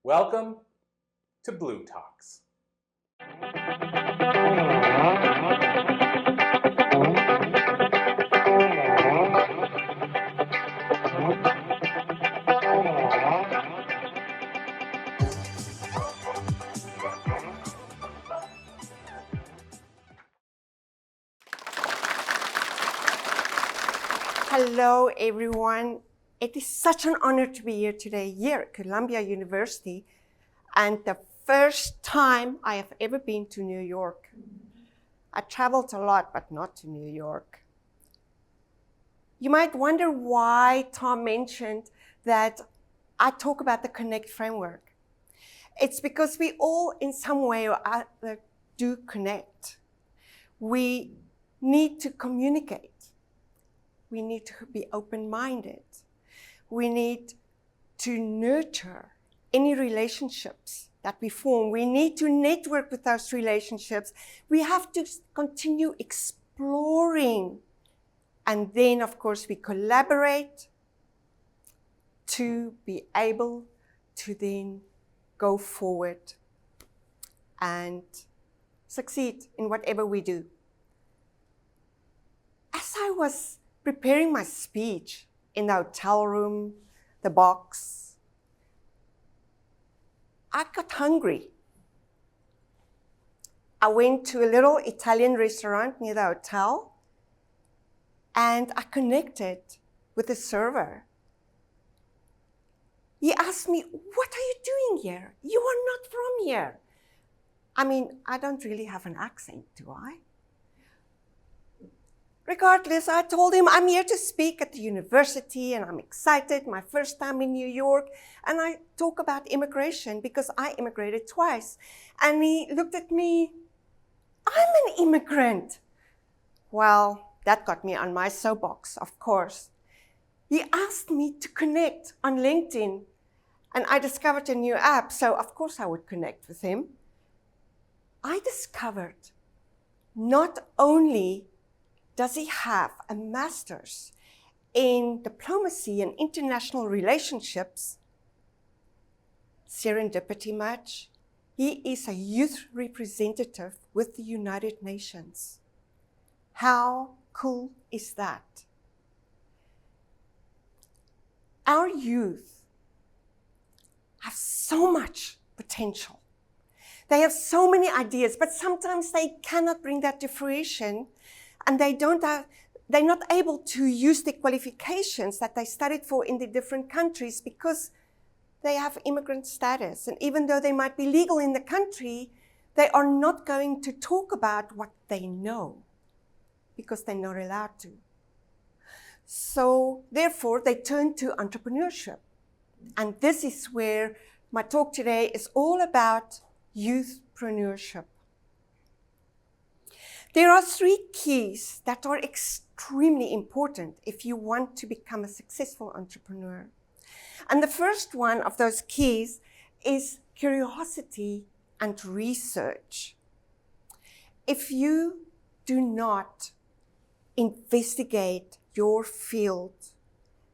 Welcome to Blue Talks. Hello, everyone. It is such an honor to be here today, here at Columbia University, and the first time I have ever been to New York. I traveled a lot, but not to New York. You might wonder why Tom mentioned that I talk about the C.O.N.N.E.C.T framework. It's because we all, in some way or other, do connect. We need to communicate. We need to be open-minded. We need to nurture any relationships that we form. We need to network with those relationships. We have to continue exploring. And then, of course, we collaborate to be able to then go forward and succeed in whatever we do. As I was preparing my speech in the hotel room, the box, I got hungry. I went to a little Italian restaurant near the hotel, and I connected with the server. He asked me, "What are you doing here? You are not from here." I mean, I don't really have an accent, do I? Regardless, I told him I'm here to speak at the university and I'm excited, my first time in New York. And I talk about immigration because I immigrated twice. And he looked at me, "I'm an immigrant." Well, that got me on my soapbox, of course. He asked me to connect on LinkedIn. And I discovered a new app, so of course I would connect with him. I discovered not only does he have a master's in diplomacy and international relationships, serendipity much, he is a youth representative with the United Nations. How cool is that? Our youth have so much potential. They have so many ideas, but sometimes they cannot bring that to fruition. And they're not able to use the qualifications that they studied for in the different countries because they have immigrant status. And even though they might be legal in the country, they are not going to talk about what they know because they're not allowed to. So therefore, they turn to entrepreneurship. And this is where my talk today is all about youthpreneurship. There are 3 keys that are extremely important if you want to become a successful entrepreneur. And the first one of those keys is curiosity and research. If you do not investigate your field,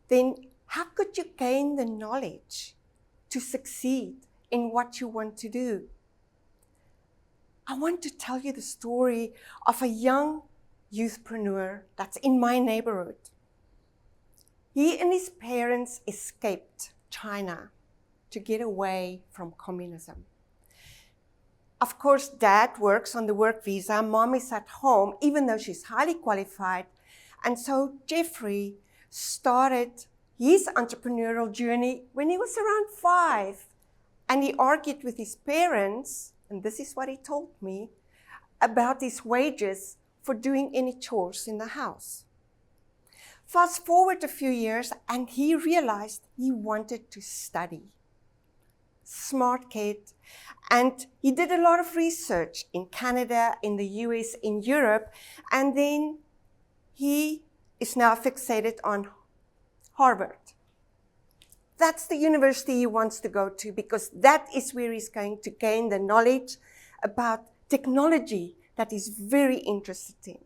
then how could you gain the knowledge to succeed in what you want to do? I want to tell you the story of a young youthpreneur that's in my neighborhood. He and his parents escaped China to get away from communism. Of course, Dad works on the work visa. Mom is at home, even though she's highly qualified. And so Jeffrey started his entrepreneurial journey when he was around 5. And he argued with his parents, and this is what he told me, about his wages for doing any chores in the house. Fast forward a few years, and he realized he wanted to study. Smart kid. And he did a lot of research in Canada, in the US, in Europe, and then he is now fixated on Harvard. That's the university he wants to go to because that is where he's going to gain the knowledge about technology that he's very interested in.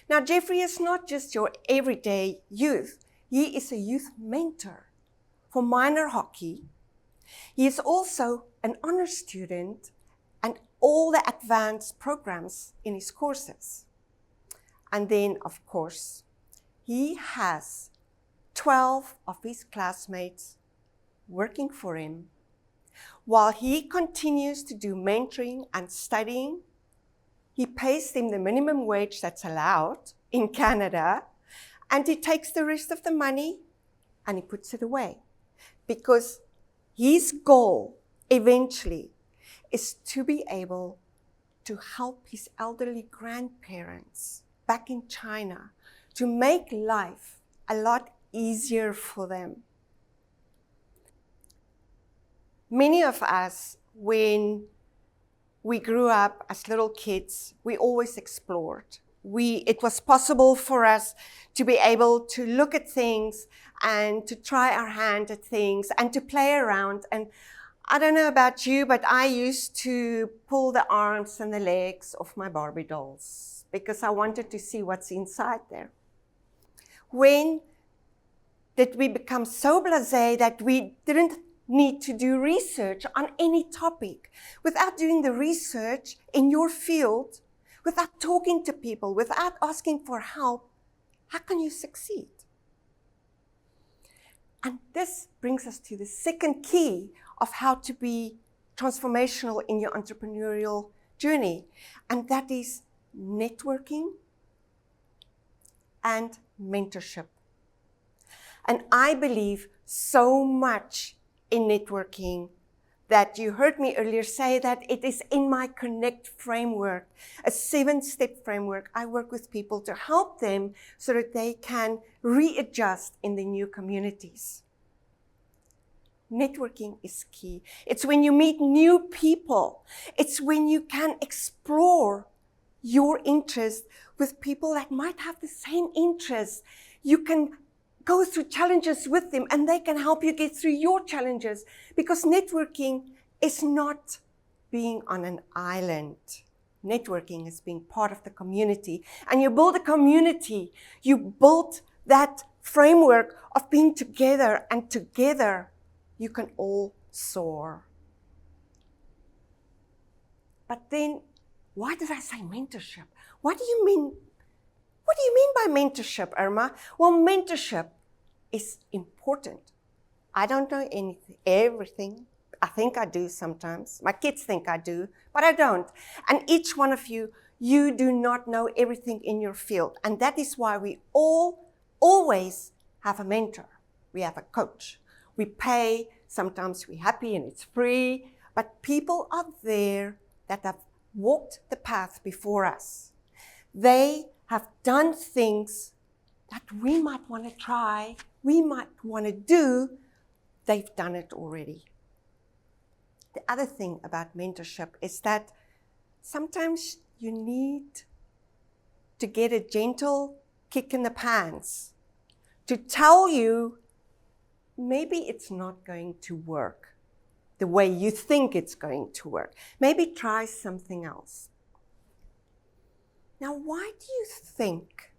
Now, Jeffrey is not just your everyday youth. He is a youth mentor for minor hockey. He is also an honor student and all the advanced programs in his courses. And then, of course, he has 12 of his classmates working for him while he continues to do mentoring and studying. He pays them the minimum wage that's allowed in Canada, and he takes the rest of the money and he puts it away. Because his goal eventually is to be able to help his elderly grandparents back in China to make life a lot easier for them. Many of us, when we grew up as little kids, we always explored. It was possible for us to be able to look at things and to try our hand at things and to play around. And I don't know about you, but I used to pull the arms and the legs of my Barbie dolls because I wanted to see what's inside there. When did we become so blasé that we didn't need to do research on any topic? Without doing the research in your field, without talking to people, without asking for help, how can you succeed? And this brings us to the second key of how to be transformational in your entrepreneurial journey, and that is networking and mentorship. And I believe so much in networking that you heard me earlier say that it is in my C.O.N.N.E.C.T framework, a 7-step framework. I work with people to help them so that they can readjust in the new communities. Networking is key. It's when you meet new people. It's when you can explore your interest with people that might have the same interests. You can go through challenges with them and they can help you get through your challenges, because networking is not being on an island. Networking is being part of the community. And you build a community. You build that framework of being together, and together you can all soar. But then, why did I say mentorship? What do you mean by mentorship, Irma? Well, mentorship is important. I don't know everything. I think I do sometimes. My kids think I do, but I don't. And each one of you do not know everything in your field. And that is why we always have a mentor. We have a coach. We pay, sometimes we're happy and it's free, but people are there that have walked the path before us. They have done things that we might want to try, we might want to do. They've done it already. The other thing about mentorship is that sometimes you need to get a gentle kick in the pants to tell you maybe it's not going to work the way you think it's going to work. Maybe try something else. Now, why do you think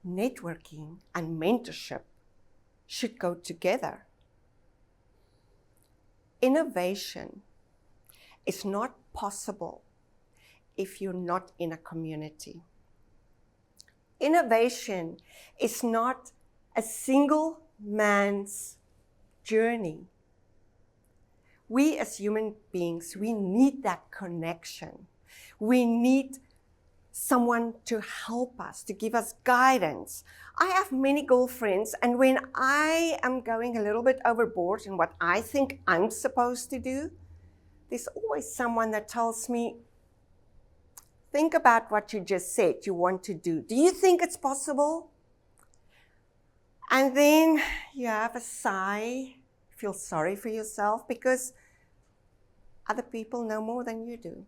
networking and mentorship should go together? Innovation is not possible if you're not in a community. Innovation is not a single man's journey. We as human beings, we need that connection. We need someone to help us, to give us guidance. I have many girlfriends, and when I am going a little bit overboard in what I think I'm supposed to do, there's always someone that tells me, think about what you just said you want to do. Do you think it's possible? And then you have a sigh, feel sorry for yourself because other people know more than you do.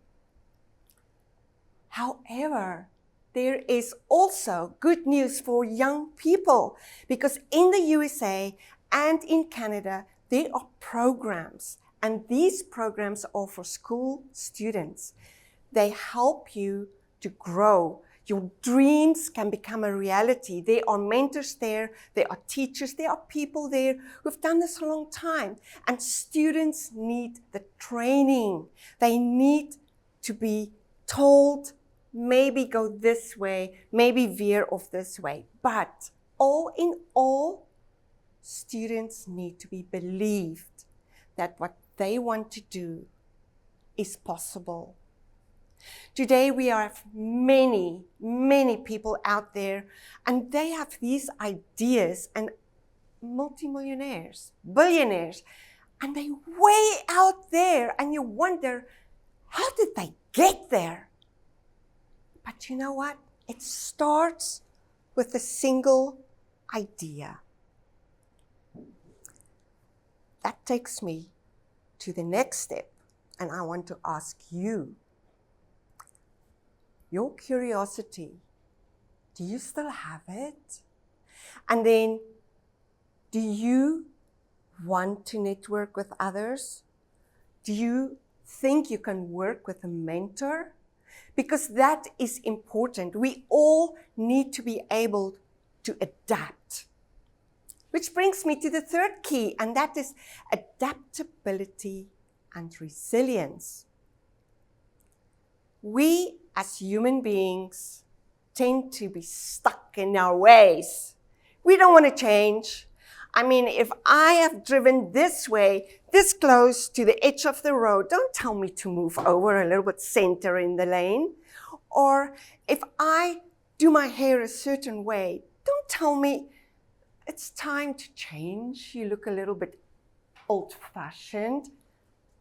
However, there is also good news for young people, because in the USA and in Canada, there are programs, and these programs are for school students. They help you to grow. Your dreams can become a reality. There are mentors there, there are teachers, there are people there who've done this a long time. And students need the training. They need to be told, maybe go this way, maybe veer off this way. But all in all, students need to be believed that what they want to do is possible. Today we have many, many people out there, and they have these ideas, and multimillionaires, billionaires, and they're way out there, and you wonder, how did they get there? But you know what? It starts with a single idea. That takes me to the next step, and I want to ask you, your curiosity, do you still have it? And then, do you want to network with others? Do you think you can work with a mentor? Because that is important. We all need to be able to adapt. Which brings me to the third key, and that is adaptability and resilience. We as human beings tend to be stuck in our ways. We don't want to change. I mean, if I have driven this way, this close to the edge of the road, don't tell me to move over a little bit center in the lane. Or if I do my hair a certain way, don't tell me it's time to change. You look a little bit old-fashioned.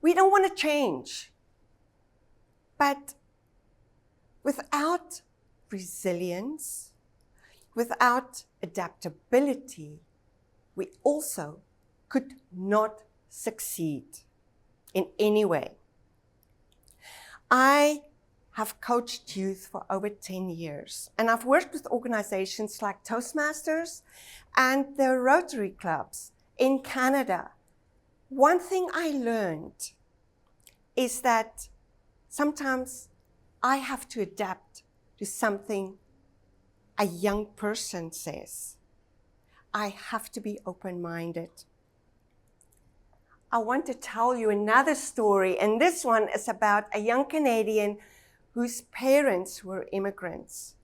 We don't want to change. But without resilience, without adaptability, we also could not succeed in any way. I have coached youth for over 10 years, and I've worked with organizations like Toastmasters and the Rotary Clubs in Canada. One thing I learned is that sometimes I have to adapt to something a young person says. I have to be open-minded. I want to tell you another story, and this one is about a young Canadian whose parents were immigrants.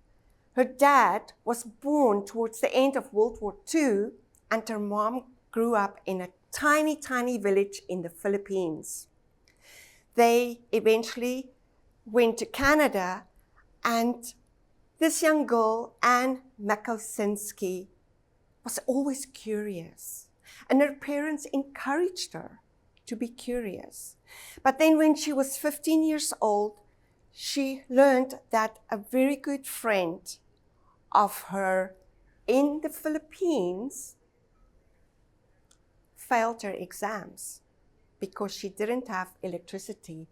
Her dad was born towards the end of World War II, and her mom grew up in a tiny, tiny village in the Philippines. They eventually went to Canada, and this young girl, Irma Goosen, was always curious. And her parents encouraged her to be curious. But then when she was 15 years old, she learned that a very good friend of her in the Philippines failed her exams because she didn't have electricity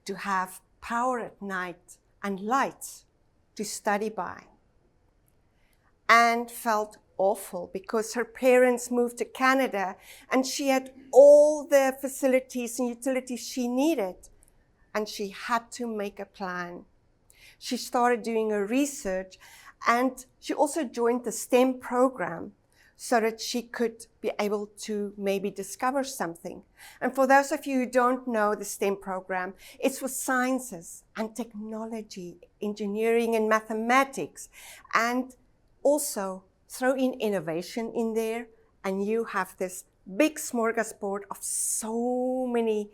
to have power at night and lights to study by, and felt awful because her parents moved to Canada and she had all the facilities and utilities she needed, and she had to make a plan. She started doing her research, and she also joined the STEM program so that she could be able to maybe discover something. And for those of you who don't know the STEM program, it's for sciences and technology, engineering and mathematics, and also throw in innovation in there, and you have this big smorgasbord of so many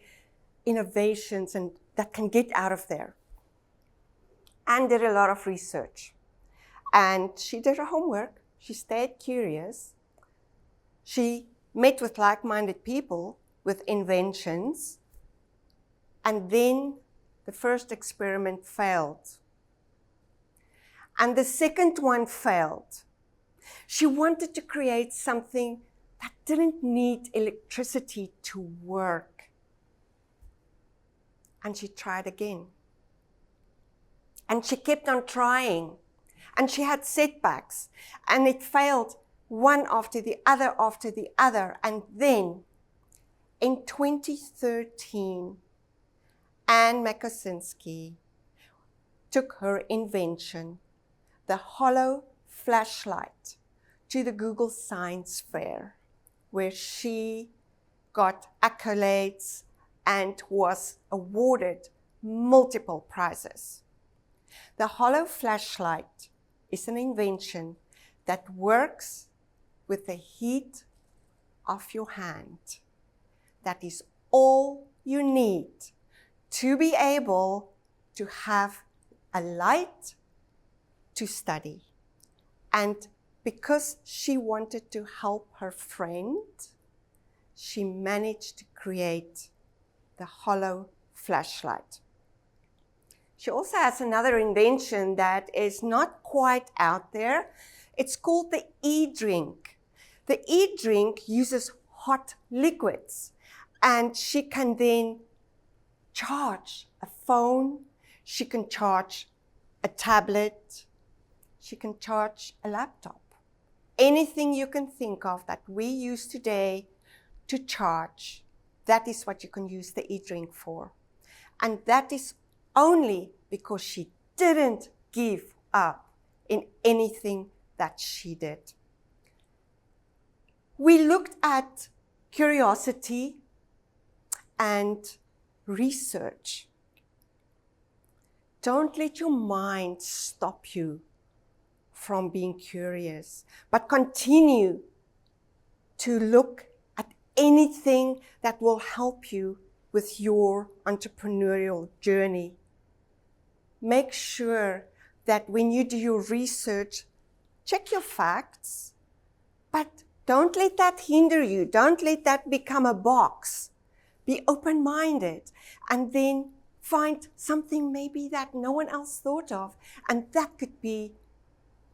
innovations and that can get out of there. And did a lot of research. And she did her homework. She stayed curious. She met with like-minded people with inventions. And then the first experiment failed. And the second one failed. She wanted to create something that didn't need electricity to work. And she tried again. And she kept on trying. And she had setbacks. And it failed one after the other after the other. And then, in 2013, Irma Goosen took her invention the hollow flashlight to the Google Science Fair, where she got accolades and was awarded multiple prizes. The hollow flashlight is an invention that works with the heat of your hand. That is all you need to be able to have a light to study. And because she wanted to help her friend, she managed to create the hollow flashlight. She also has another invention that is not quite out there. It's called the e-drink. The e-drink uses hot liquids, and she can then charge a phone, she can charge a tablet, she can charge a laptop. Anything you can think of that we use today to charge, that is what you can use the e-drink for. And that is only because she didn't give up in anything that she did. We looked at curiosity and research. Don't let your mind stop you from being curious, but continue to look at anything that will help you with your entrepreneurial journey. Make sure that when you do your research, check your facts, but don't let that hinder you. Don't let that become a box. Be open-minded and then find something maybe that no one else thought of, and that could be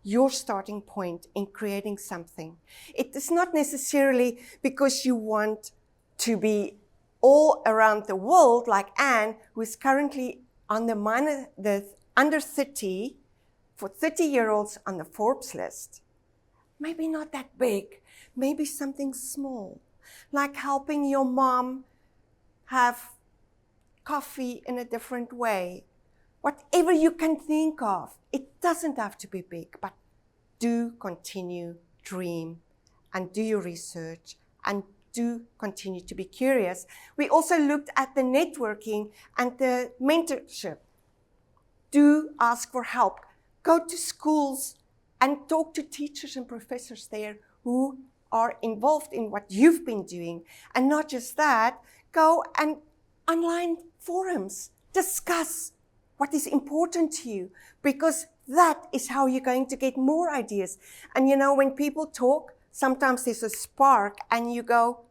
your starting point in creating something. It is not necessarily because you want to be all around the world like Anne, who is currently on the under 30 for 30-year-olds on the Forbes list. Maybe not that big, maybe something small, like helping your mom have coffee in a different way. Whatever you can think of, it doesn't have to be big, but do continue, dream, and do your research, and do continue to be curious. We also looked at the networking and the mentorship. Do ask for help. Go to schools and talk to teachers and professors there who are involved in what you've been doing. And not just that, go and online forums, discuss what is important to you, because that is how you're going to get more ideas. And you know, when people talk, sometimes there's a spark and you go,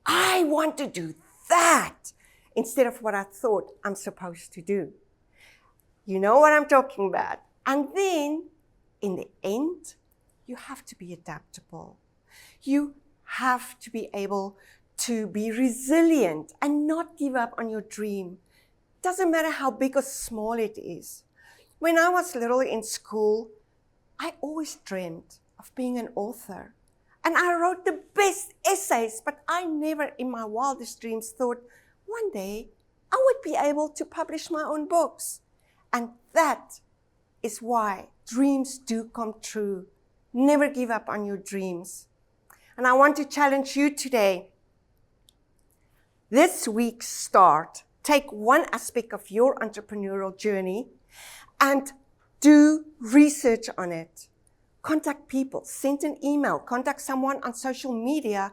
I want to do that instead of what I thought I'm supposed to do. You know what I'm talking about. And then, in the end, you have to be adaptable. You have to be able to be resilient and not give up on your dream. Doesn't matter how big or small it is. When I was little in school, I always dreamed of being an author. And I wrote the best essays, but I never in my wildest dreams thought one day I would be able to publish my own books. And that is why dreams do come true. Never give up on your dreams. And I want to challenge you today. This week's start, take one aspect of your entrepreneurial journey and do research on it. Contact people, send an email, contact someone on social media,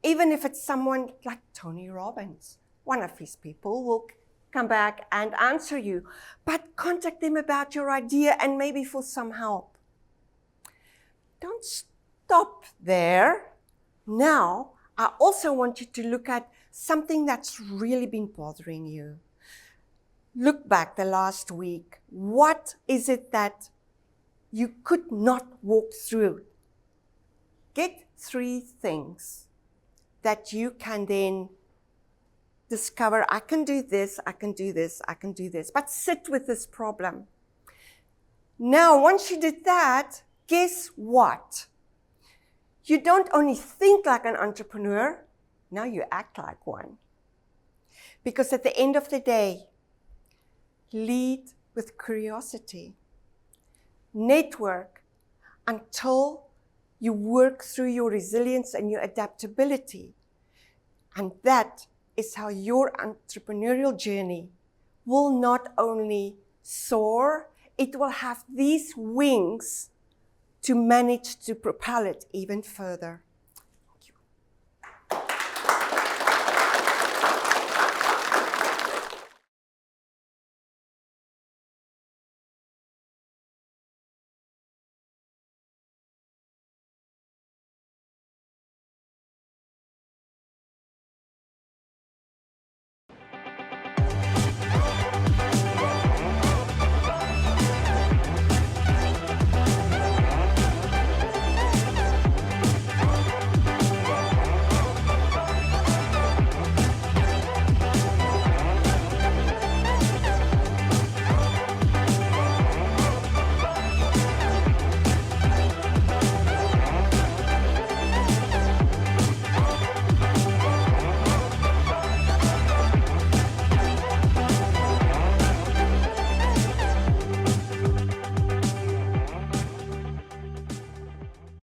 even if it's someone like Tony Robbins. One of his people will come back and answer you. But contact them about your idea and maybe for some help. Don't stop there. Now, I also want you to look at something that's really been bothering you. Look back the last week. What is it that you could not walk through? Get 3 things that you can then discover, I can do this, I can do this, I can do this. But sit with this problem. Now, once you did that, guess what? You don't only think like an entrepreneur, now you act like one. Because at the end of the day, lead with curiosity. network until you work through your resilience and your adaptability. And that is how your entrepreneurial journey will not only soar, it will have these wings to manage to propel it even further.